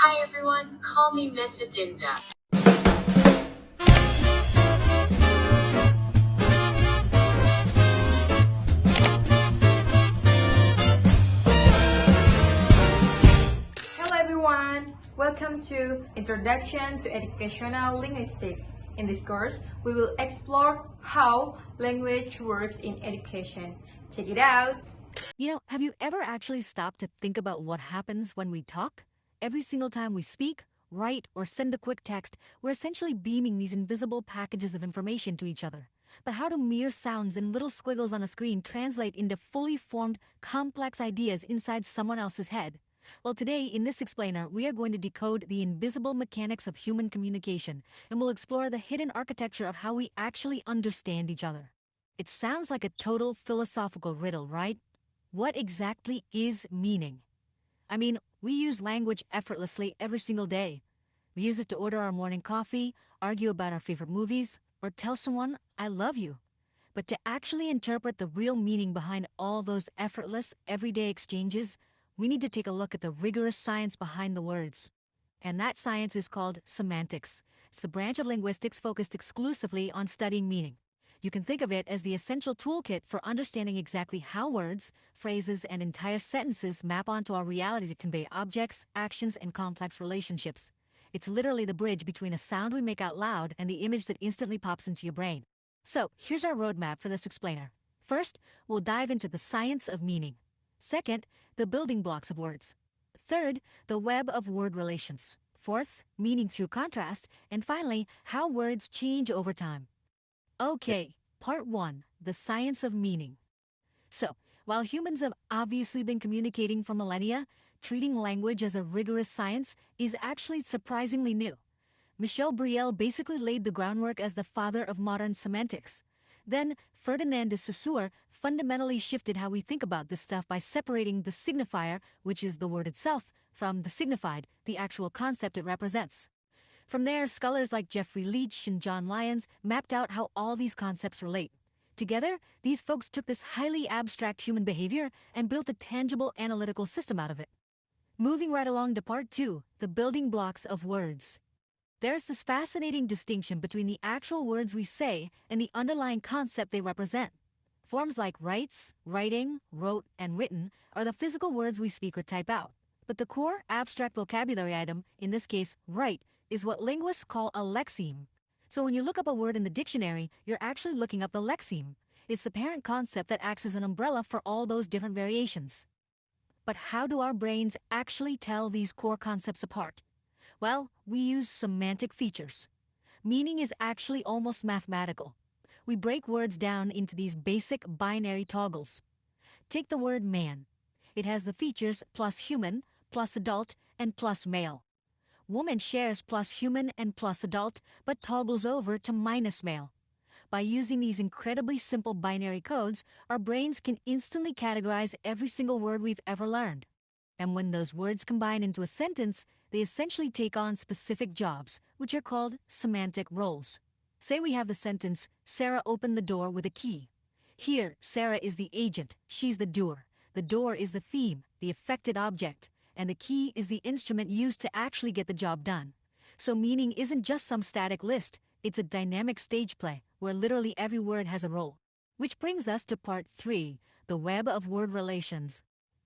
Hi everyone, call me Miss Adinda. Hello everyone! Welcome to Introduction to Educational Linguistics. In this course, we will explore how language works in education. Check it out! Have you ever actually stopped to think about what happens when we talk? Every single time we speak, write, or send a quick text, we're essentially beaming these invisible packages of information to each other. But how do mere sounds and little squiggles on a screen translate into fully formed, complex ideas inside someone else's head? Well, today, in this explainer, we are going to decode the invisible mechanics of human communication, and we'll explore the hidden architecture of how we actually understand each other. It sounds like a total philosophical riddle, right? What exactly is meaning? I mean, we use language effortlessly every single day. We use it to order our morning coffee, argue about our favorite movies, or tell someone, I love you. But to actually interpret the real meaning behind all those effortless, everyday exchanges, we need to take a look at the rigorous science behind the words. And that science is called semantics. It's the branch of linguistics focused exclusively on studying meaning. You can think of it as the essential toolkit for understanding exactly how words, phrases, and entire sentences map onto our reality to convey objects, actions, and complex relationships. It's literally the bridge between a sound we make out loud and the image that instantly pops into your brain. So, here's our roadmap for this explainer. First, we'll dive into the science of meaning. Second, the building blocks of words. Third, the web of word relations. Fourth, meaning through contrast. And finally, how words change over time. Okay, part 1, the science of meaning. So, while humans have obviously been communicating for millennia, treating language as a rigorous science is actually surprisingly new. Michel Briel basically laid the groundwork as the father of modern semantics. Then, Ferdinand de Saussure fundamentally shifted how we think about this stuff by separating the signifier, which is the word itself, from the signified, the actual concept it represents. From there, scholars like Geoffrey Leach and John Lyons mapped out how all these concepts relate. Together, these folks took this highly abstract human behavior and built a tangible analytical system out of it. Moving right along to part 2, the building blocks of words. There's this fascinating distinction between the actual words we say and the underlying concept they represent. Forms like writes, writing, wrote, and written are the physical words we speak or type out. But the core abstract vocabulary item, in this case, write, is what linguists call a lexeme. So when you look up a word in the dictionary, you're actually looking up the lexeme. It's the parent concept that acts as an umbrella for all those different variations. But how do our brains actually tell these core concepts apart? Well, we use semantic features. Meaning is actually almost mathematical. We break words down into these basic binary toggles. Take the word man. It has the features plus human, plus adult, and plus male. Woman shares plus human and plus adult, but toggles over to minus male. By using these incredibly simple binary codes, our brains can instantly categorize every single word we've ever learned. And when those words combine into a sentence, they essentially take on specific jobs, which are called semantic roles. Say we have the sentence, Sarah opened the door with a key. Here, Sarah is the agent, she's the doer. The door is the theme, the affected object, and the key is the instrument used to actually get the job done. So meaning isn't just some static list, it's a dynamic stage play, where literally every word has a role. Which brings us to part 3, the web of word relations.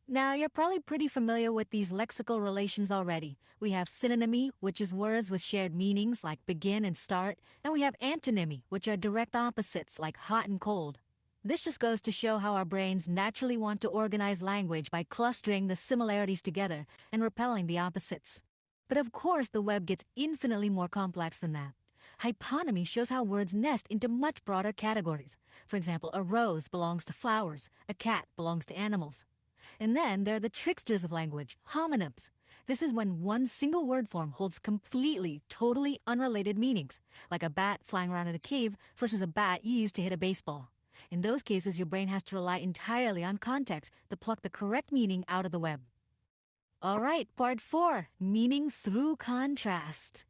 Now, you're probably pretty familiar with these lexical relations already. We have synonymy, which is words with shared meanings like begin and start, and we have antonymy, which are direct opposites like hot and cold. This just goes to show how our brains naturally want to organize language by clustering the similarities together and repelling the opposites. But of course, the web gets infinitely more complex than that. Hyponymy shows how words nest into much broader categories. For example, a rose belongs to flowers, a cat belongs to animals. And then there are the tricksters of language, homonyms. This is when one single word form holds completely, totally unrelated meanings, like a bat flying around in a cave versus a bat you use to hit a baseball. In those cases, your brain has to rely entirely on context to pluck the correct meaning out of the web. Alright, part 4, meaning through contrast.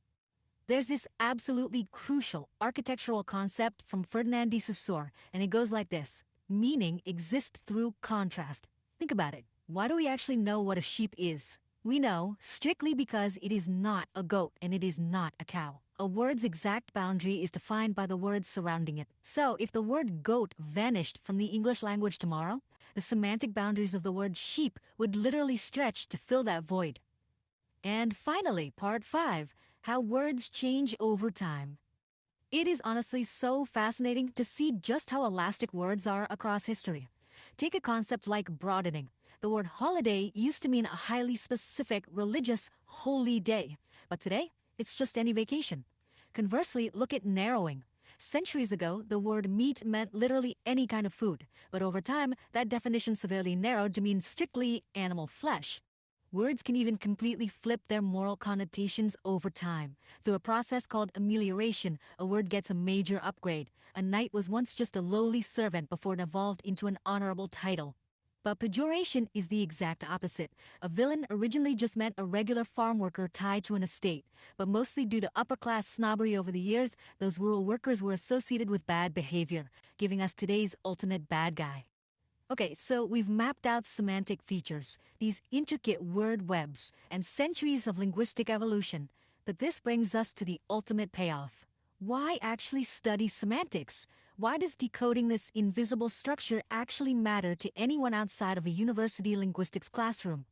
There's this absolutely crucial architectural concept from Ferdinand de Saussure, and it goes like this. Meaning exists through contrast. Think about it. Why do we actually know what a sheep is? We know strictly because it is not a goat and it is not a cow. A word's exact boundary is defined by the words surrounding it. So, if the word goat vanished from the English language tomorrow, the semantic boundaries of the word sheep would literally stretch to fill that void. And finally, part 5, how words change over time. It is honestly so fascinating to see just how elastic words are across history. Take a concept like broadening. The word holiday used to mean a highly specific, religious, holy day, but today, it's just any vacation. Conversely, look at narrowing. Centuries ago, the word meat meant literally any kind of food, but over time, that definition severely narrowed to mean strictly animal flesh. Words can even completely flip their moral connotations over time. Through a process called amelioration, a word gets a major upgrade. A knight was once just a lowly servant before it evolved into an honorable title. But pejoration is the exact opposite. A villain originally just meant a regular farm worker tied to an estate, but mostly due to upper-class snobbery over the years, those rural workers were associated with bad behavior, giving us today's ultimate bad guy. Okay, so we've mapped out semantic features, these intricate word webs, and centuries of linguistic evolution. But this brings us to the ultimate payoff. Why actually study semantics? Why does decoding this invisible structure actually matter to anyone outside of a university linguistics classroom?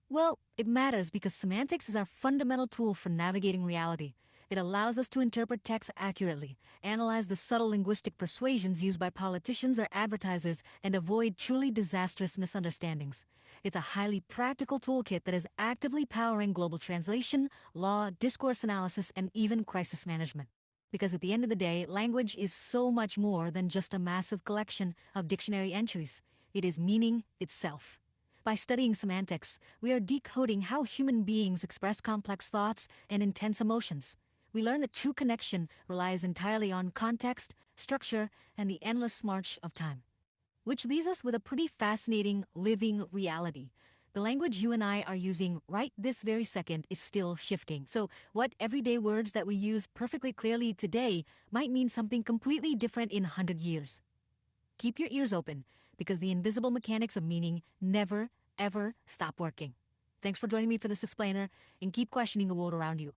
Well, it matters because semantics is our fundamental tool for navigating reality. It allows us to interpret text accurately, analyze the subtle linguistic persuasions used by politicians or advertisers, and avoid truly disastrous misunderstandings. It's a highly practical toolkit that is actively powering global translation, law, discourse analysis, and even crisis management. Because at the end of the day, language is so much more than just a massive collection of dictionary entries. It is meaning itself. By studying semantics, we are decoding how human beings express complex thoughts and intense emotions. We learn that true connection relies entirely on context, structure, and the endless march of time. Which leaves us with a pretty fascinating living reality. The language you and I are using right this very second is still shifting. So what everyday words that we use perfectly clearly today might mean something completely different in 100 years. Keep your ears open, because the invisible mechanics of meaning never, ever stop working. Thanks for joining me for this explainer, and keep questioning the world around you.